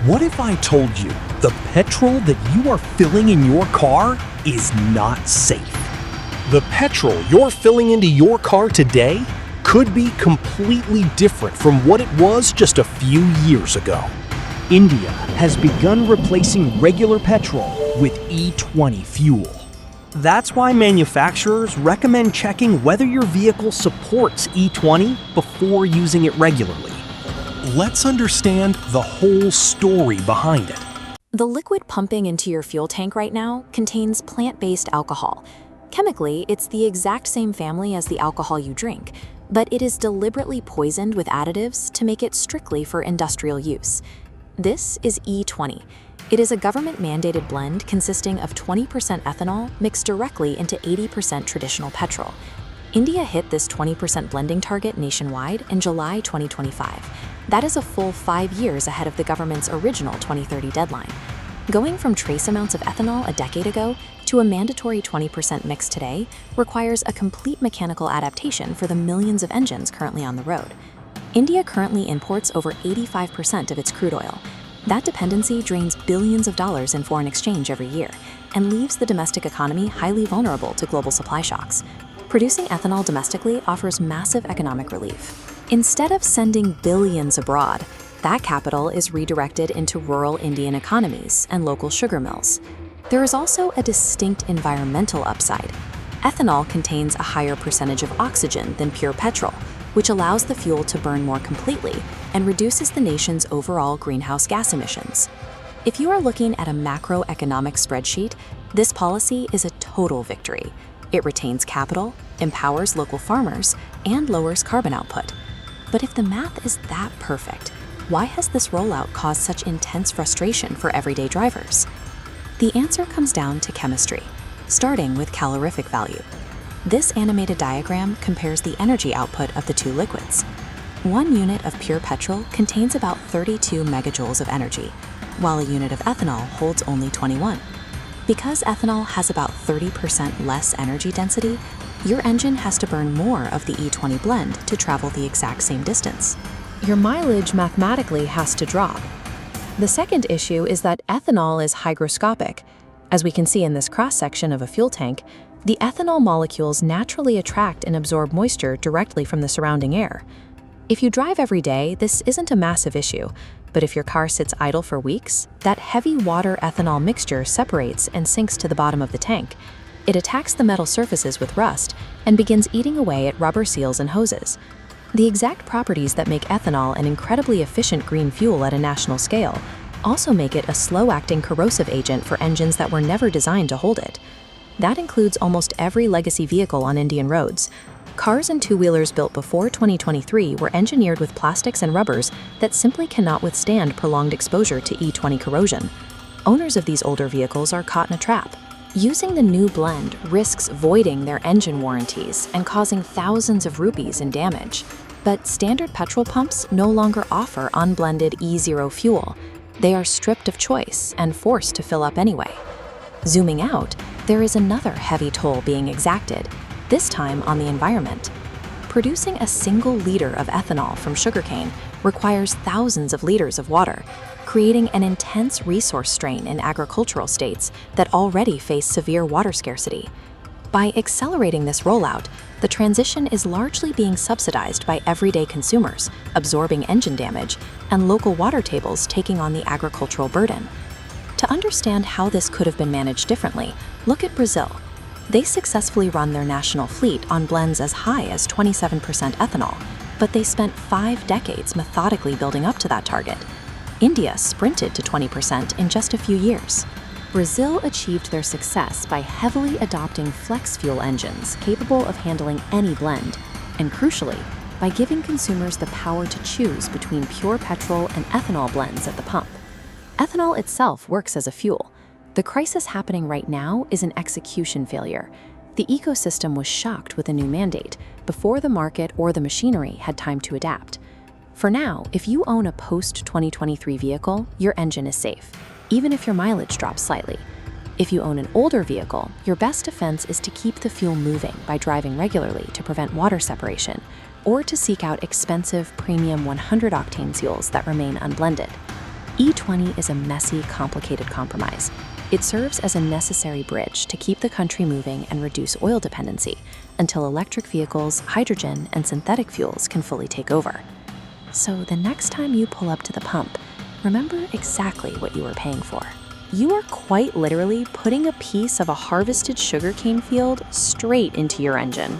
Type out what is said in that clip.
What if I told you the petrol that you are filling in your car is not safe? The petrol you're filling into your car today could be completely different from what it was just a few years ago. India has begun replacing regular petrol with E20 fuel. That's why manufacturers recommend checking whether your vehicle supports E20 before using it regularly. Let's understand the whole story behind it. The liquid pumping into your fuel tank right now contains plant-based alcohol. Chemically, it's the exact same family as the alcohol you drink, but it is deliberately poisoned with additives to make it strictly for industrial use. This is E20. It is a government-mandated blend consisting of 20% ethanol mixed directly into 80% traditional petrol. India hit this 20% blending target nationwide in July 2025. That is a full 5 years ahead of the government's original 2030 deadline. Going from trace amounts of ethanol a decade ago to a mandatory 20% mix today requires a complete mechanical adaptation for the millions of engines currently on the road. India currently imports over 85% of its crude oil. That dependency drains billions of dollars in foreign exchange every year and leaves the domestic economy highly vulnerable to global supply shocks. Producing ethanol domestically offers massive economic relief. Instead of sending billions abroad, that capital is redirected into rural Indian economies and local sugar mills. There is also a distinct environmental upside. Ethanol contains a higher percentage of oxygen than pure petrol, which allows the fuel to burn more completely and reduces the nation's overall greenhouse gas emissions. If you are looking at a macroeconomic spreadsheet, this policy is a total victory. It retains capital, empowers local farmers, and lowers carbon output. But if the math is that perfect, why has this rollout caused such intense frustration for everyday drivers? The answer comes down to chemistry, starting with calorific value. This animated diagram compares the energy output of the two liquids. 1 unit of pure petrol contains about 32 megajoules of energy, while a unit of ethanol holds only 21. Because ethanol has about 30% less energy density, your engine has to burn more of the E20 blend to travel the exact same distance. Your mileage mathematically has to drop. The second issue is that ethanol is hygroscopic. As we can see in this cross-section of a fuel tank, the ethanol molecules naturally attract and absorb moisture directly from the surrounding air. If you drive every day, this isn't a massive issue, but if your car sits idle for weeks, that heavy water-ethanol mixture separates and sinks to the bottom of the tank. It attacks the metal surfaces with rust and begins eating away at rubber seals and hoses. The exact properties that make ethanol an incredibly efficient green fuel at a national scale also make it a slow-acting corrosive agent for engines that were never designed to hold it. That includes almost every legacy vehicle on Indian roads. Cars and two-wheelers built before 2023 were engineered with plastics and rubbers that simply cannot withstand prolonged exposure to E20 corrosion. Owners of these older vehicles are caught in a trap. Using the new blend risks voiding their engine warranties and causing thousands of rupees in damage. But standard petrol pumps no longer offer unblended E0 fuel. They are stripped of choice and forced to fill up anyway. Zooming out, there is another heavy toll being exacted, this time on the environment. Producing a single liter of ethanol from sugarcane requires thousands of liters of water, creating an intense resource strain in agricultural states that already face severe water scarcity. By accelerating this rollout, the transition is largely being subsidized by everyday consumers, absorbing engine damage, and local water tables taking on the agricultural burden. To understand how this could have been managed differently, look at Brazil. They successfully run their national fleet on blends as high as 27% ethanol, but they spent 5 decades methodically building up to that target. India sprinted to 20% in just a few years. Brazil achieved their success by heavily adopting flex fuel engines capable of handling any blend, and crucially, by giving consumers the power to choose between pure petrol and ethanol blends at the pump. Ethanol itself works as a fuel. The crisis happening right now is an execution failure. The ecosystem was shocked with a new mandate before the market or the machinery had time to adapt. For now, if you own a post-2023 vehicle, your engine is safe, even if your mileage drops slightly. If you own an older vehicle, your best defense is to keep the fuel moving by driving regularly to prevent water separation, or to seek out expensive premium 100-octane fuels that remain unblended. E20 is a messy, complicated compromise. It serves as a necessary bridge to keep the country moving and reduce oil dependency until electric vehicles, hydrogen, and synthetic fuels can fully take over. So the next time you pull up to the pump, remember exactly what you were paying for. You are quite literally putting a piece of a harvested sugarcane field straight into your engine.